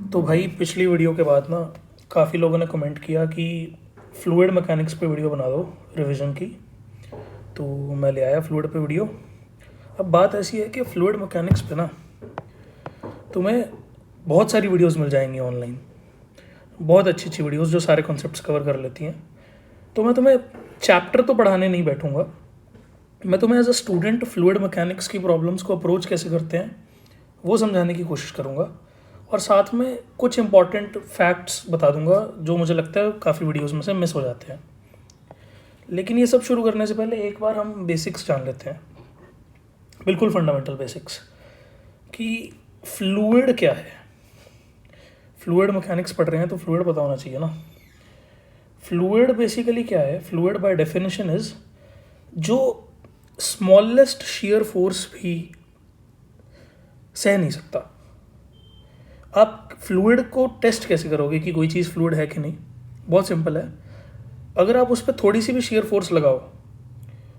तो भाई पिछली वीडियो के बाद ना काफ़ी लोगों ने कमेंट किया कि फ्लूइड मैकेनिक्स पे वीडियो बना दो रिवीजन की। तो मैं ले आया फ्लूइड पे वीडियो। अब बात ऐसी है कि फ्लूइड मैकेनिक्स पे ना तुम्हें बहुत सारी वीडियोस मिल जाएंगी ऑनलाइन, बहुत अच्छी अच्छी वीडियोस जो सारे कॉन्सेप्ट्स कवर कर लेती हैं। तो मैं तुम्हें चैप्टर तो पढ़ाने नहीं बैठूंगा, मैं तुम्हें as a student fluid mechanics की प्रॉब्लम्स को अप्रोच कैसे करते हैं वो समझाने की कोशिश करूँगा, और साथ में कुछ इंपॉर्टेंट फैक्ट्स बता दूंगा जो मुझे लगता है काफ़ी वीडियोस में से मिस हो जाते हैं। लेकिन ये सब शुरू करने से पहले एक बार हम बेसिक्स जान लेते हैं, बिल्कुल फंडामेंटल बेसिक्स, कि फ्लूइड क्या है। फ्लूइड मैकेनिक्स पढ़ रहे हैं तो फ्लूइड पता होना चाहिए ना। फ्लूइड बेसिकली क्या है? फ्लूइड बाय डेफिनेशन इज जो स्मॉलेस्ट शियर फोर्स भी सह नहीं सकता। आप फ्लूइड को टेस्ट कैसे करोगे कि कोई चीज़ फ्लूइड है कि नहीं? बहुत सिंपल है। अगर आप उस पर थोड़ी सी भी शियर फोर्स लगाओ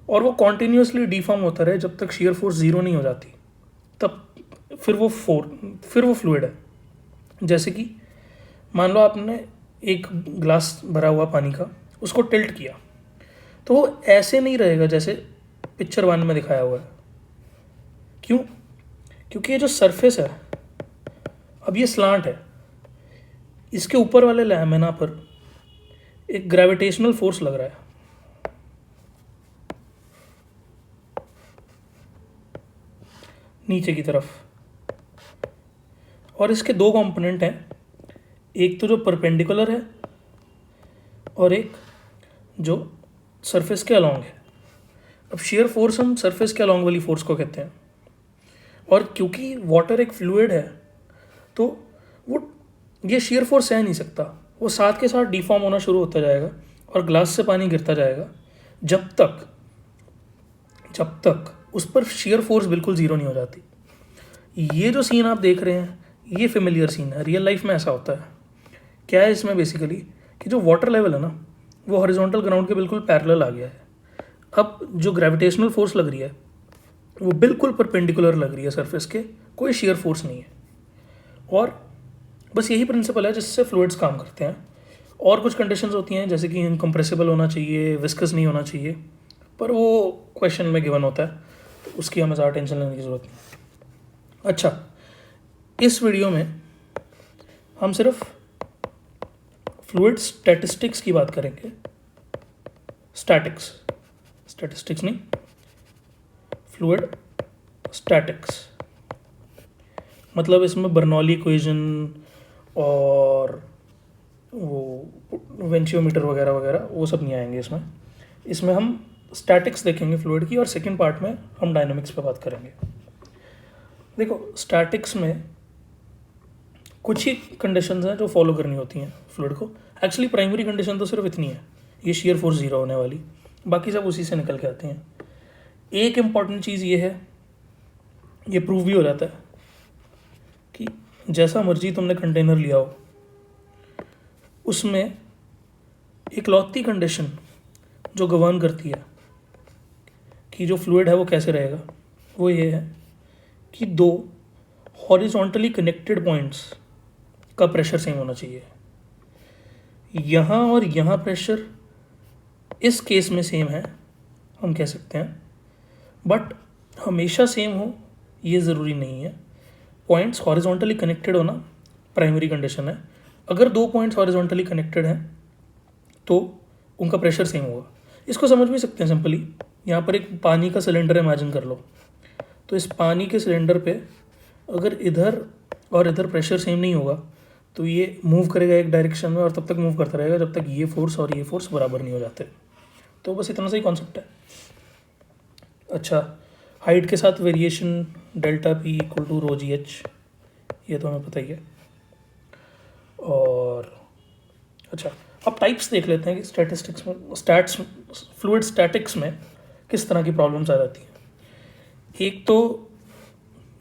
और वो कॉन्टीन्यूसली डिफॉर्म होता रहे जब तक शियर फोर्स ज़ीरो नहीं हो जाती, तब फिर वो फ्लूइड है। जैसे कि मान लो आपने एक ग्लास भरा हुआ पानी का, उसको टिल्ट किया तो वो ऐसे नहीं रहेगा जैसे पिक्चर 1 में दिखाया हुआ है। क्यों? क्योंकि ये जो सरफेस है, अब ये स्लांट है, इसके ऊपर वाले लैमिना पर एक ग्रेविटेशनल फोर्स लग रहा है। नीचे की तरफ, और इसके दो कंपोनेंट हैं, एक तो जो परपेंडिकुलर है और एक जो सरफेस के अलोंग है। अब शेयर फोर्स हम सरफेस के अलोंग वाली फोर्स को कहते हैं, और क्योंकि वाटर एक फ्लूइड है तो वो ये शेयर फोर्स सह नहीं सकता, वो साथ के साथ डिफॉर्म होना शुरू होता जाएगा और ग्लास से पानी गिरता जाएगा जब तक उस पर शेयर फोर्स बिल्कुल ज़ीरो नहीं हो जाती। ये जो सीन आप देख रहे हैं ये फेमिलियर सीन है, रियल लाइफ में ऐसा होता है। क्या है इसमें? बेसिकली कि जो वाटर लेवल है ना वो हॉरिजॉन्टल ग्राउंड के बिल्कुल पैरेलल आ गया है। अब जो ग्रेविटेशनल फोर्स लग रही है वो बिल्कुल परपेंडिकुलर लग रही है सरफेस के, कोई शेयर फोर्स नहीं है। और बस यही प्रिंसिपल है जिससे फ्लूइड्स काम करते हैं। और कुछ कंडीशंस होती हैं जैसे कि इनकम्प्रेसिबल होना चाहिए, विस्कस नहीं होना चाहिए, पर वो क्वेश्चन में गिवन होता है तो उसकी हमें ज़्यादा टेंशन लेने की ज़रूरत नहीं। अच्छा, इस वीडियो में हम सिर्फ फ्लूइड स्टैटिस्टिक्स की बात करेंगे। स्टैटिस्टिक्स नहीं, फ्लूइड स्टैटिक्स। मतलब इसमें बर्नौली इक्वेशन और वो वेंशियोमीटर वगैरह वगैरह वो सब नहीं आएंगे इसमें हम स्टैटिक्स देखेंगे फ्लूइड की, और सेकंड पार्ट में हम डायनामिक्स पे बात करेंगे। देखो, स्टैटिक्स में कुछ ही कंडीशंस हैं जो फॉलो करनी होती हैं फ्लूइड को। एक्चुअली प्राइमरी कंडीशन तो सिर्फ इतनी है, ये शेयर फोर्स ज़ीरो होने वाली, बाकी सब उसी से निकल के आते हैं। एक इम्पॉर्टेंट चीज़ ये है, ये प्रूव भी हो जाता है कि जैसा मर्जी तुमने कंटेनर लिया हो, उसमें एक लौती कंडीशन जो गवर्न करती है कि जो फ्लूइड है वो कैसे रहेगा, वो ये है कि दो हॉरिजॉन्टली कनेक्टेड पॉइंट्स का प्रेशर सेम होना चाहिए। यहाँ और यहाँ प्रेशर इस केस में सेम है हम कह सकते हैं, बट हमेशा सेम हो ये ज़रूरी नहीं है। पॉइंट्स हॉरिजॉन्टली कनेक्टेड होना प्राइमरी कंडीशन है। अगर दो पॉइंट्स हॉरिजॉन्टली कनेक्टेड हैं तो उनका प्रेशर सेम होगा। इसको समझ भी सकते हैं सिंपली। यहाँ पर एक पानी का सिलेंडर इमेजिन कर लो, तो इस पानी के सिलेंडर पे अगर इधर और इधर प्रेशर सेम नहीं होगा तो ये मूव करेगा एक डायरेक्शन में, और तब तक मूव करता रहेगा जब तक ये फोर्स और ये फोर्स बराबर नहीं हो जाते। तो बस इतना सही कॉन्सेप्ट है। अच्छा, हाइट के साथ variation delta p equal to rho g h, ये तो हमें पता ही है। और अच्छा, अब टाइप्स देख लेते हैं कि स्टैटिस्टिक्स में फ्लूइड स्टैटिक्स में किस तरह की प्रॉब्लम्स आ जाती हैं। एक तो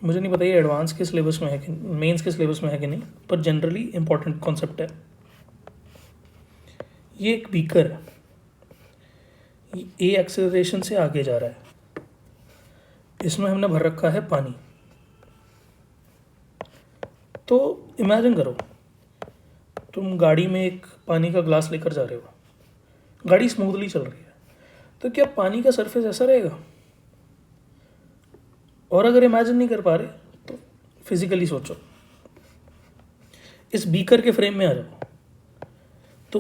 मुझे नहीं पता ये एडवांस के सिलेबस में है कि मेंस के सिलेबस में है कि नहीं, पर जनरली इंपॉर्टेंट कॉन्सेप्ट है। ये एक बीकर है, ये एक्सेलरेशन से आगे जा रहा है, इसमें हमने भर रखा है पानी। तो इमेजिन करो तुम गाड़ी में एक पानी का ग्लास लेकर जा रहे हो, गाड़ी स्मूथली चल रही है, तो क्या पानी का सरफेस ऐसा रहेगा? और अगर इमेजिन नहीं कर पा रहे तो फिजिकली सोचो, इस बीकर के फ्रेम में आ जाओ, तो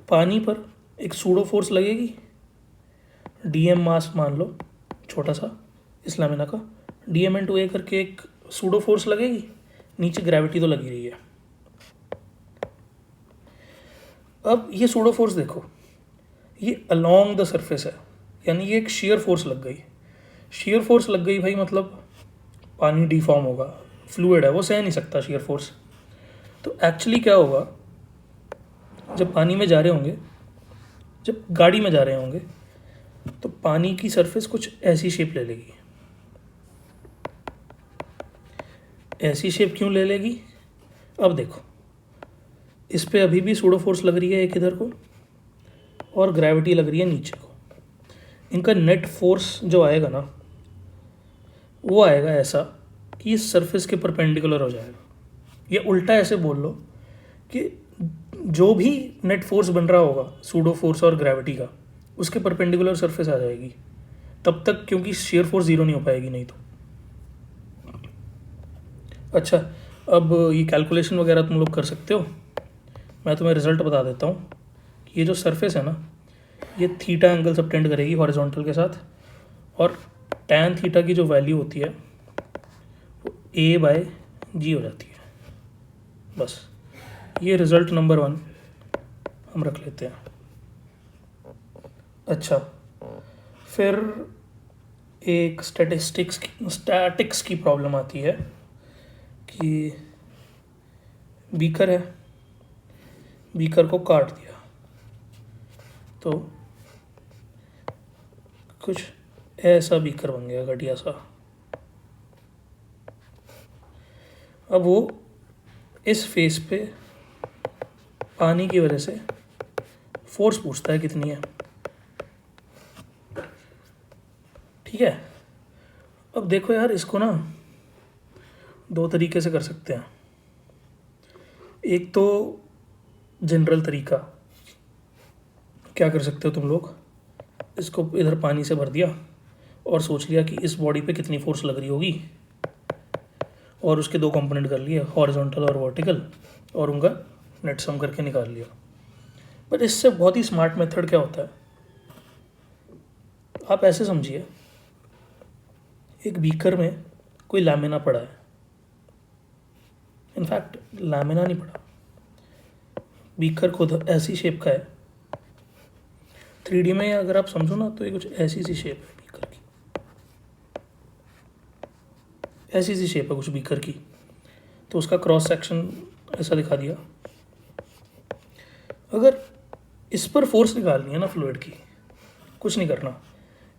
पानी पर एक सूडो फोर्स लगेगी, डीएम मास मान लो छोटा सा इस लामिना का, डीएम इंटू ए करके एक सूडो फोर्स लगेगी, नीचे ग्रेविटी तो लगी रही है। अब ये सूडो फोर्स देखो, ये अलोंग द सरफेस है, यानी ये एक शेयर फोर्स लग गई। शेयर फोर्स लग गई भाई, मतलब पानी डिफॉर्म होगा, फ्लूइड है वो सह नहीं सकता शेयर फोर्स। तो एक्चुअली क्या होगा, जब पानी में जा रहे होंगे, जब गाड़ी में जा रहे होंगे, तो पानी की सरफेस कुछ ऐसी शेप ले लेगी। ऐसी शेप क्यों ले लेगी? अब देखो, इस पे अभी भी सूडो फोर्स लग रही है एक इधर को, और ग्रेविटी लग रही है नीचे को। इनका नेट फोर्स जो आएगा ना, वो आएगा ऐसा कि इस सरफेस के परपेंडिकुलर हो जाएगा। या उल्टा ऐसे बोल लो कि जो भी नेट फोर्स बन रहा होगा सूडो फोर्स और ग्रेविटी का, उसके परपेंडिकुलर सरफेस आ जाएगी तब तक, क्योंकि शेयर फोर्स जीरो नहीं हो पाएगी नहीं तो। अच्छा, अब ये कैलकुलेशन वगैरह तुम लोग कर सकते हो, मैं तुम्हें रिजल्ट बता देता हूँ। ये जो सरफेस है ना, ये थीटा एंगल सबटेंड करेगी हॉरिजॉन्टल के साथ, और टैन थीटा की जो वैल्यू होती है वो A/G हो जाती है। बस ये रिजल्ट नंबर 1 हम रख लेते हैं। अच्छा, फिर एक स्टैटिक्स की प्रॉब्लम आती है कि बीकर है, बीकर को काट दिया तो कुछ ऐसा बीकर बन गया घटिया सा। अब वो इस फेस पे पानी की वजह से फोर्स पूछता है कितनी है, ठीक है। अब देखो यार, इसको ना 2 तरीके से कर सकते हैं। एक तो जनरल तरीका, क्या कर सकते हो तुम लोग, इसको इधर पानी से भर दिया और सोच लिया कि इस बॉडी पे कितनी फोर्स लग रही होगी, और उसके 2 कंपोनेंट कर लिए, हॉरिजॉन्टल और वर्टिकल, और उनका नेट सम करके निकाल लिया। बट इससे बहुत ही स्मार्ट मेथड क्या होता है, आप ऐसे समझिए, एक बीकर में कोई लैमिना पड़ा है, इनफैक्ट लैमिना नहीं पड़ा, बीकर खुद ऐसी शेप का है, 3D में अगर आप समझो ना तो ये कुछ ऐसी सी शेप है बीकर की, ऐसी सी शेप है कुछ बीकर की। तो उसका क्रॉस सेक्शन ऐसा दिखा दिया। अगर इस पर फोर्स निकालनी है ना फ्लूइड की, कुछ नहीं करना,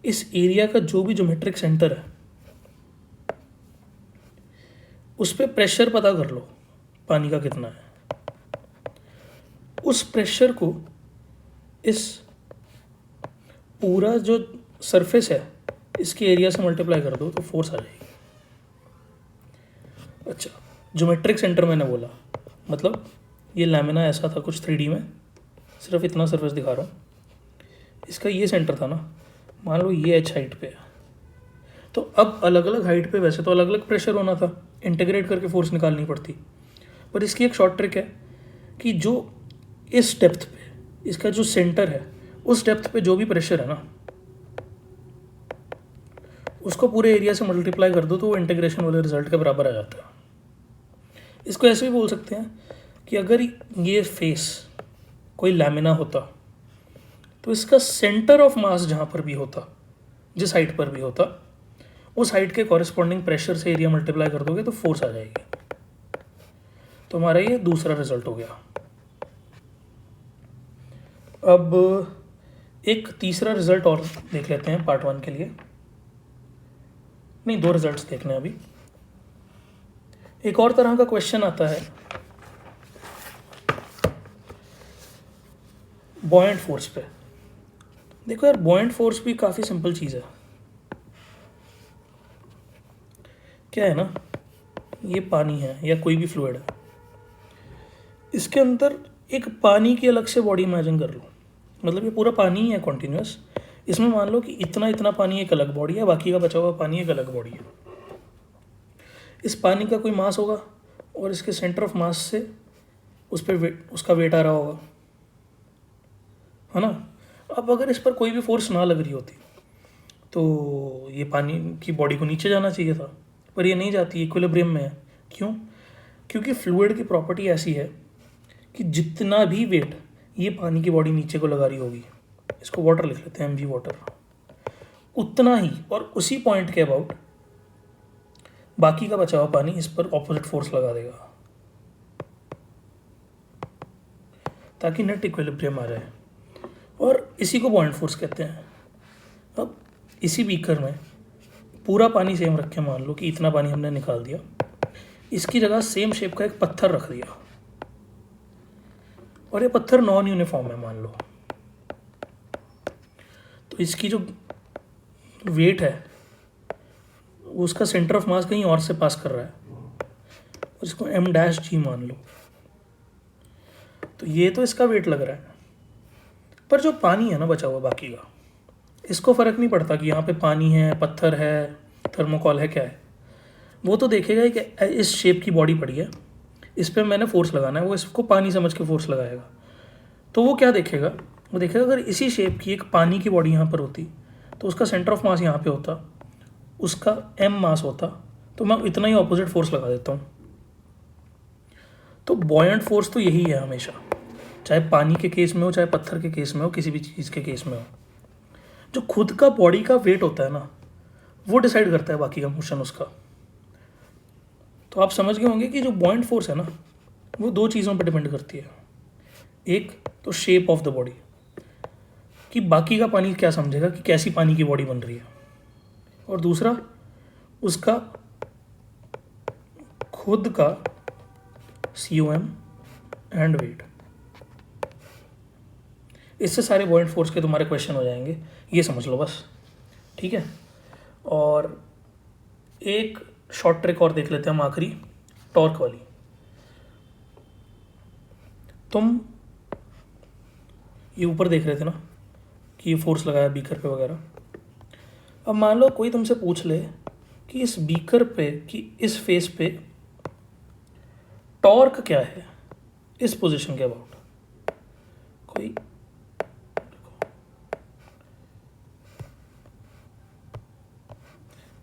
इस एरिया का जो भी ज्योमेट्रिक सेंटर है उस पर प्रेशर पता कर लो पानी का कितना है। उस प्रेशर को इस पूरा जो सरफेस है इसके एरिया से मल्टीप्लाई कर दो तो फोर्स आ जाएगी। अच्छा, ज्योमेट्रिक सेंटर मैंने बोला, मतलब ये लैमिना ऐसा था कुछ 3D में, सिर्फ इतना सरफेस दिखा रहा हूँ, इसका ये सेंटर था ना, मान लो ये h हाइट पे है, तो अब अलग अलग हाइट पे वैसे तो अलग अलग प्रेशर होना था, इंटीग्रेट करके फोर्स निकालनी पड़ती, पर इसकी एक शॉर्ट ट्रिक है कि जो इस डेप्थ पे इसका जो सेंटर है, उस डेप्थ पे जो भी प्रेशर है ना, उसको पूरे एरिया से मल्टीप्लाई कर दो तो वो इंटीग्रेशन वाले रिजल्ट के बराबर आ जाता है। इसको ऐसे भी बोल सकते हैं कि अगर ये फेस कोई लैमिना होता तो इसका सेंटर ऑफ मास जहाँ पर भी होता, जिस हाइट पर भी होता, उस हाइट के कॉरेस्पॉन्डिंग प्रेशर से एरिया मल्टीप्लाई कर दोगे तो फोर्स आ जाएगी। तो हमारा ये दूसरा रिजल्ट हो गया। अब एक तीसरा रिजल्ट और देख लेते हैं पार्ट 1 के लिए, नहीं 2 रिजल्ट्स देखने हैं अभी। एक और तरह का क्वेश्चन आता है बॉयंट फोर्स पे। देखो यार, बॉयंट फोर्स भी काफ़ी सिंपल चीज़ है। क्या है ना, ये पानी है या कोई भी फ्लूइड है, इसके अंदर एक पानी की अलग से बॉडी इमेजिन कर लो, मतलब ये पूरा पानी ही है कॉन्टिन्यूस। इसमें मान लो कि इतना इतना पानी एक अलग बॉडी है, बाकी का बचा हुआ पानी एक अलग बॉडी है। इस पानी का कोई मास होगा और इसके सेंटर ऑफ मास से उस पर उसका वेट आ रहा होगा, है ना। अब अगर इस पर कोई भी फोर्स ना लग रही होती तो ये पानी की बॉडी को नीचे जाना चाहिए था, पर ये नहीं जाती, इक्विलिब्रियम में है। क्यों? क्योंकि फ्लूइड की प्रॉपर्टी ऐसी है कि जितना भी वेट ये पानी की बॉडी नीचे को लगा रही होगी, इसको वाटर लिख लेते हैं, mv वाटर, उतना ही और उसी पॉइंट के अबाउट बाकी का बचा हुआ पानी इस पर ऑपोजिट फोर्स लगा देगा ताकि नेट इक्विलिब्रियम आ जाए, और इसी को बॉइंट फोर्स कहते हैं। अब इसी बीकर में पूरा पानी सेम रखे, मान लो कि इतना पानी हमने निकाल दिया, इसकी जगह सेम शेप का एक पत्थर रख दिया और ये पत्थर नॉन यूनिफॉर्म है मान लो, तो इसकी जो वेट है उसका सेंटर ऑफ मास कहीं और से पास कर रहा है और इसको m' मान लो, तो ये तो इसका वेट लग रहा है। पर जो पानी है ना बचा हुआ बाकी का, इसको फ़र्क नहीं पड़ता कि यहाँ पे पानी है, पत्थर है, थर्मोकॉल है, क्या है। वो तो देखेगा ही कि इस शेप की बॉडी पड़ी है, इस पर मैंने फोर्स लगाना है, वो इसको पानी समझ के फोर्स लगाएगा। तो वो क्या देखेगा? वो देखेगा अगर इसी शेप की एक पानी की बॉडी यहाँ पर होती तो उसका सेंटर ऑफ मास यहाँ पे होता, उसका m मास होता, तो मैं इतना ही ऑपोजिट फोर्स लगा देता हूँ। तो बॉयंट फोर्स तो यही है हमेशा, चाहे पानी के केस में हो, चाहे पत्थर के केस में हो, किसी भी चीज़ के केस में हो। जो खुद का बॉडी का वेट होता है ना, वो डिसाइड करता है बाकी का मोशन उसका। तो आप समझ गए होंगे कि जो बॉयंट फोर्स है ना, वो दो चीज़ों पर डिपेंड करती है। एक तो शेप ऑफ द बॉडी, कि बाकी का पानी क्या समझेगा कि कैसी पानी की बॉडी बन रही है, और दूसरा उसका खुद का COM एंड वेट। इससे सारे बॉयंट फोर्स के तुम्हारे क्वेश्चन हो जाएंगे, ये समझ लो बस, ठीक है। और एक शॉर्ट ट्रिक और देख लेते हैं हम आखिरी, टॉर्क वाली। तुम ये ऊपर देख रहे थे ना कि ये फोर्स लगाया बीकर पे वगैरह। अब मान लो कोई तुमसे पूछ ले कि इस बीकर पे, कि इस फेस पे टॉर्क क्या है इस पोजीशन के अबाउट, कोई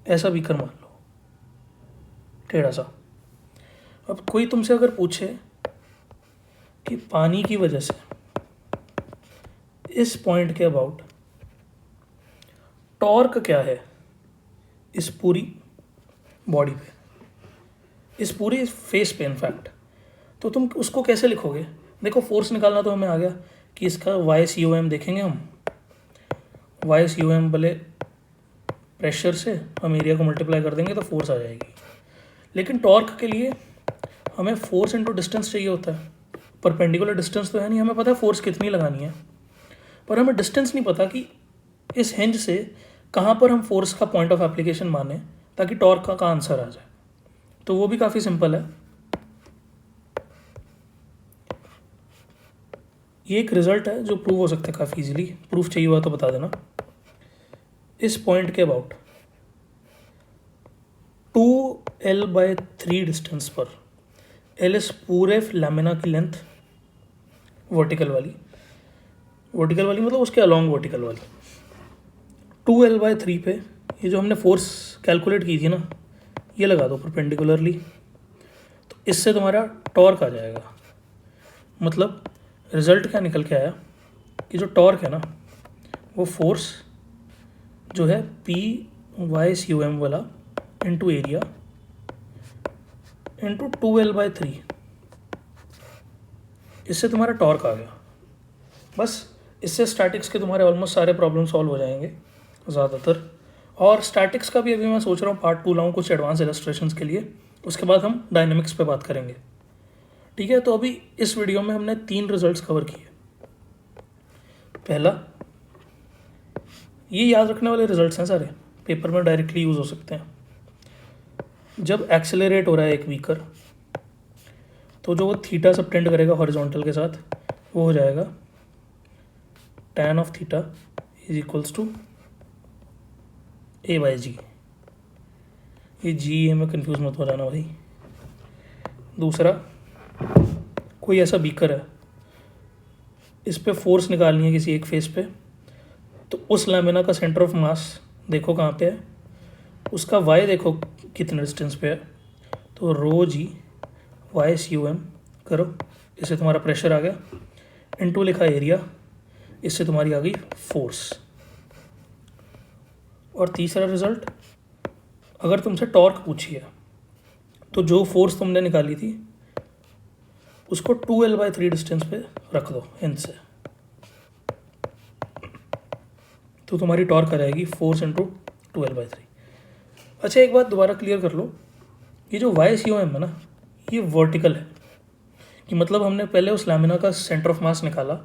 ऐसा बीकर मान लो टेढ़ा सा। अब कोई तुमसे अगर पूछे कि पानी की वजह से इस पॉइंट के अबाउट टॉर्क क्या है इस पूरी बॉडी पे, इस पूरी फेस पे इनफैक्ट, तो तुम उसको कैसे लिखोगे? देखो फोर्स निकालना तो हमें आ गया कि इसका YCOM देखेंगे हम, YCOM भले प्रेशर से हम एरिया को मल्टीप्लाई कर देंगे तो फोर्स आ जाएगी। लेकिन टॉर्क के लिए हमें फोर्स इंटू डिस्टेंस चाहिए होता है। परपेंडिकुलर डिस्टेंस तो है नहीं, हमें पता है फोर्स कितनी लगानी है, पर हमें डिस्टेंस नहीं पता कि इस हिंज से कहाँ पर हम फोर्स का पॉइंट ऑफ एप्लीकेशन माने ताकि टॉर्क का आंसर आ जाए। तो वो भी काफ़ी सिंपल है। ये एक रिजल्ट है जो प्रूव हो सकता है काफ़ी इजीली, प्रूफ चाहिए हुआ तो बता देना। इस पॉइंट के अबाउट 2L/3 डिस्टेंस पर, L इस पूरे लैमिना की लेंथ, वर्टिकल वाली मतलब उसके अलॉन्ग वर्टिकल वाली, 2L/3 पे ये जो हमने फोर्स कैलकुलेट की थी ना, ये लगा दो परपेंडिकुलरली, तो इससे तुम्हारा टॉर्क आ जाएगा। मतलब रिजल्ट क्या निकल के आया कि जो टॉर्क है ना, वो फोर्स जो है PYCOM वाला इंटू एरिया इंटू 2L/3, इससे तुम्हारा टॉर्क आ गया। बस इससे स्टैटिक्स के तुम्हारे ऑलमोस्ट सारे प्रॉब्लम सॉल्व हो जाएंगे ज़्यादातर। और स्टैटिक्स का भी अभी मैं सोच रहा हूँ पार्ट 2 लाऊँ कुछ एडवांस इलस्ट्रेशंस के लिए, उसके बाद हम डायनेमिक्स पे बात करेंगे, ठीक है। तो अभी इस वीडियो में हमने 3 रिजल्ट्स कवर किए। पहला, ये याद रखने वाले रिजल्ट्स हैं सारे, पेपर में डायरेक्टली यूज़ हो सकते हैं। जब एक्सेलरेट हो रहा है एक बीकर तो जो वो थीटा सबटेंड करेगा हॉरिजॉन्टल के साथ वो हो जाएगा tan of theta is equals to A/G। ये जी में कंफ्यूज मत हो जाना भाई। दूसरा, कोई ऐसा बीकर है, इस पे फोर्स निकालनी है किसी एक फेस पे, तो उस लैमिना का सेंटर ऑफ मास देखो कहाँ पे है, उसका वाई देखो कितने डिस्टेंस पे है, तो रो जी वाई सी यू एम करो, इससे तुम्हारा प्रेशर आ गया, इनटू लिखा एरिया, इससे तुम्हारी आ गई फोर्स। और तीसरा रिजल्ट, अगर तुमसे टॉर्क पूछी है तो जो फोर्स तुमने निकाली थी उसको 2L/3 डिस्टेंस पे रख दो हिंद से, तो तुम्हारी टॉर्क आ जाएगी फोर्स इंटू 2L/3। अच्छा, एक बात दोबारा क्लियर कर लो, ये जो वाई सी ओ एम है ना, ये वर्टिकल है, कि मतलब हमने पहले उस लैमिना का सेंटर ऑफ मास निकाला,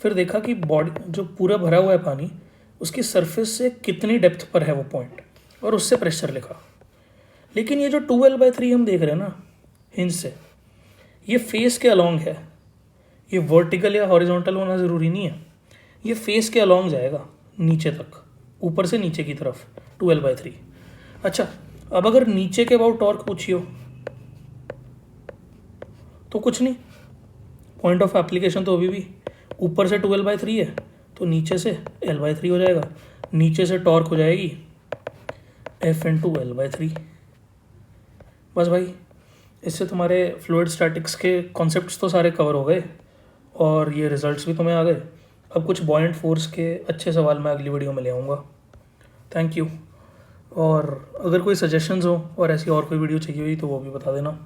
फिर देखा कि बॉडी जो पूरा भरा हुआ है पानी, उसकी सरफेस से कितनी डेप्थ पर है वो पॉइंट, और उससे प्रेशर लिखा। लेकिन ये जो 2L/3 हम देख रहे हैं ना हिंज से, ये फेस के अलॉन्ग है, ये वर्टिकल या हॉरिजॉन्टल होना ज़रूरी नहीं है, ये फेस के अलॉन्ग जाएगा नीचे तक, ऊपर से नीचे की तरफ 2L/3। अच्छा, अब अगर नीचे के अबाउट टॉर्क पूछी हो तो कुछ नहीं, पॉइंट ऑफ एप्लीकेशन तो अभी भी ऊपर से 2L/3 है, तो नीचे से L/3 हो जाएगा, नीचे से टॉर्क हो जाएगी F इंटू L/3। बस भाई, इससे तुम्हारे फ्लूइड स्टैटिक्स के कॉन्सेप्ट्स तो सारे कवर हो गए और ये रिजल्ट्स भी तुम्हें आ गए। अब कुछ बॉयंट फोर्स के अच्छे सवाल मैं अगली वीडियो में ले आऊँगा। Thank you. और अगर कोई सजेशंस हो और ऐसी और कोई वीडियो चाहिए हुई तो वो भी बता देना।